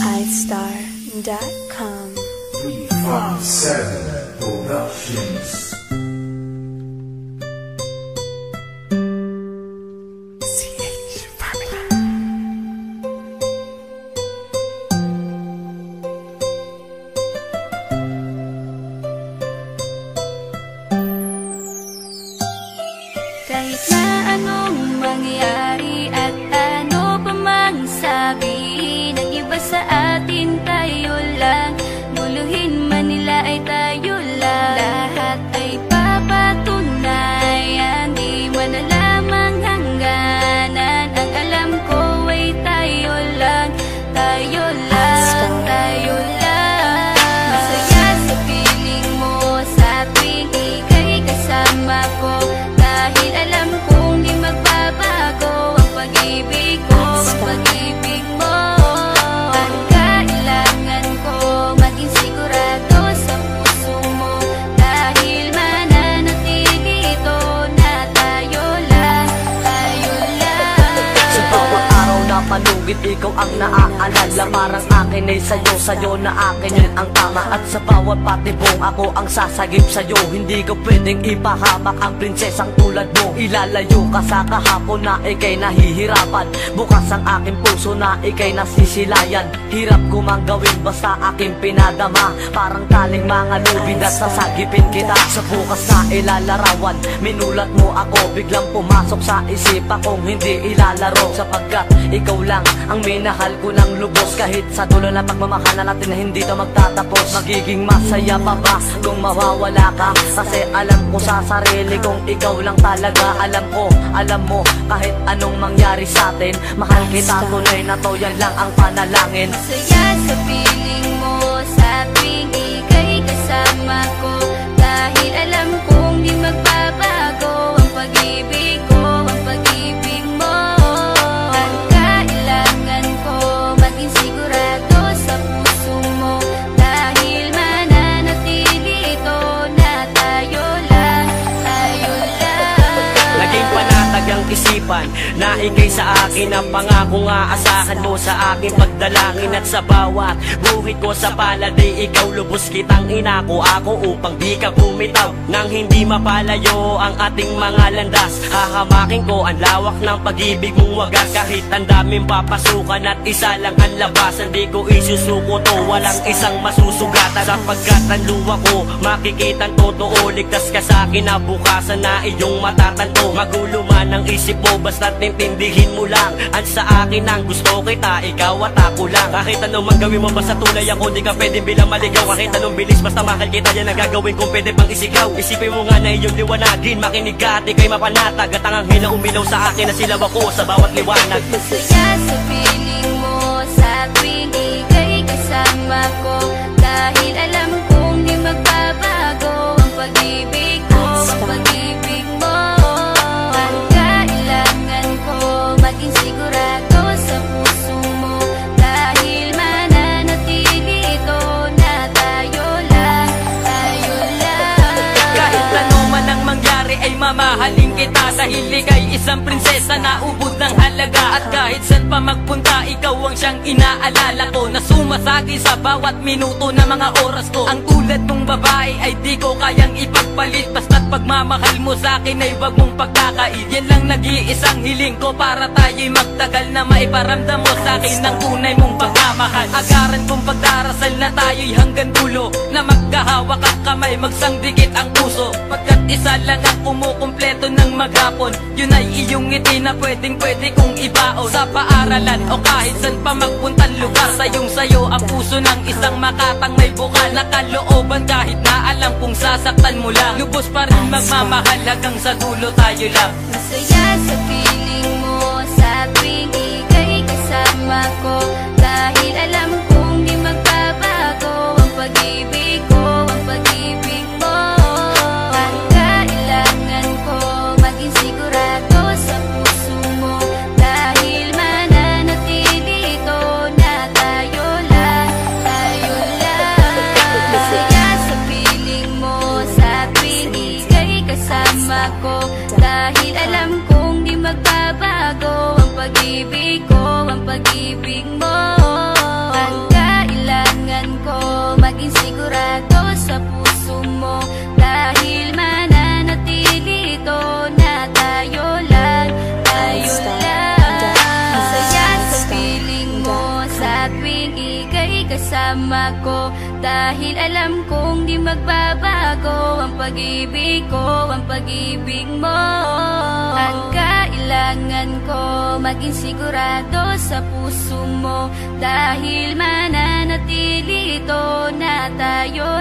iStar.com. 357 Productions. Kahit na anong mangyari at ano pa mang sabi ng iba sa atin, tayo lang. Muluhin man nila ay tayo lang. Lahat ay papatunayan, di man alamang hangganan. Ang alam ko ay tayo lang, tayo lang, tayo lang. Masaya sa piling mo sa tuwing ika'y kasama ko, dahil alam kong di magbabago ang pag-ibig ko, ang pag-ibig mo. Ang kailangan ko maging sigurado sa puso mo, dahil mananatili ito na tayo lang, tayo lang. Sa bawat araw na palugit, ikaw ang naaalala. Parang akin ay sa'yo na akin yun ang tama. At sa bawat patibong, ako ang sasagip sa'yo. Hindi ko pwedeng ipahamak ang prinsesang tulad mo. Ilalayo ka sa kahapon na ikay nahihirapan. Bukas ang aking puso na ikay nasisilayan. Hirap ko mang gawin basta aking pinadama. Parang taling mga lubid at sasagipin kita. Sa bukas na ilalarawan, minulat mo ako. Biglang pumasok sa isipa kong hindi ilalaro. Sapagkat ikaw lang ang minahal ko ng lubos. Kahit sa dulo na pagmamahal na natin na hindi ito magtatapos. Magiging masaya pa ba kung mawawala ka? Kasi alam ko sa sarili kong ikaw lang talaga. Alam ko, alam mo, kahit anong mangyari sa atin, mahal kita tunay na to, yan lang ang panalangin. Masaya sa piling mo sa tuwing ika'y kasama ko, dahil alam kong di magbabago ang pag-ibig ko, ang pag-ibig mo. Ang kailangan ko maging sigurado sa puso mo, dahil mananatili ito na tayo lang, tayo lang. Naging panatag ang isipan na ikay sa akin ang pangako nga asahan mo sa aking pagdalangin. At sa bawat buhit ko sa palad ay ikaw lubos kitang inako ako upang di ka bumitaw. Nang hindi mapalayo ang ating mga landas, hahamakin ko ang lawak ng pag-ibig mong wagas. Kahit ang daming papasukan at isa lang ang labasan, di ko isusuko to, walang isang masusugatan. Sapagkat ang luwa ko makikitang totoo, ligtas ka sa akin na bukasan na iyong matatanto. Magulo man ang isip mo, basta't intindihin mo lang. Ang sa akin ang gusto kita, ikaw at ako lang. Kahit anong man gawin mo, basta tunay ako, di ka pwedeng bilang maligaw. Kahit anong bilis, basta mahal kita, yan ang gagawin kung pwede pang isigaw. Isipin mo nga na iyong liwanagin, makinig ka at ikay mapanatag. At ang anghel na umilaw sa akin na silaw ako sa bawat liwanag. Masaya sa piling mo sa tuwing ika'y kasama ko, dahil alam kong di magbabago ang pag-ibig ko, ang pag-ibig mo. Ang kailangan ko maging sigurado sa puso mo, dahil mananatili ito na tayo lang, tayo lang. Kahit ano man ang mangyari ay mamahalin kita, dahil ika'y isang prinsesa na ubod ng halaga. At kahit saan pa magpunta, ikaw ang siyang inaalala ko, na sumasagi sa bawat minuto na mga oras ko. Ang tulad mong babae ay di ko kayang ipagpalit, basta't pagmamahal mo sa akin ay wag mong pagkakait. Yan lang nag-iisang hiling ko para tayo'y magtagal, na maiparamdam mo sa akin ang tunay mong pagmamahal. Agaran kong pagdarasal na tayo'y hanggang dulo, na magkahawak ang kamay, magsangdikit ang puso. Pagkat isa lang ang kumukumpleto ng maghapon, yun ay iyong ngiti na pwedeng pwede kong ibaon. Sa paaralan o kahit saan pa magpuntang lugar, sayong sayo ang puso ng isang makatang may bukal na kalooban. Kahit na alam kung sasaktan mo lang, lubos pa rin magmamahal hanggang sa dulo tayo lang. Masaya sa piling mo sa tuwing ika'y kasama ko, dahil alam kong di magbabago ang pag-ibig ko, ang pag-ibig mo. Ang kailangan ko maging sigurado sa puso mo, dahil mananatili ito na tayo lang, tayo lang. Masaya sa piling mo sa tuwing ika'y kasama ko, dahil alam kong di magbabago ang pag-ibig ko, ang pag-ibig mo. Ang kasama ko. Dahil alam kong di magbabago ang pag-ibig ko, ang pag-ibig mo. Ang kailangan ko maging sigurado sa puso mo, dahil mananatili ito na tayo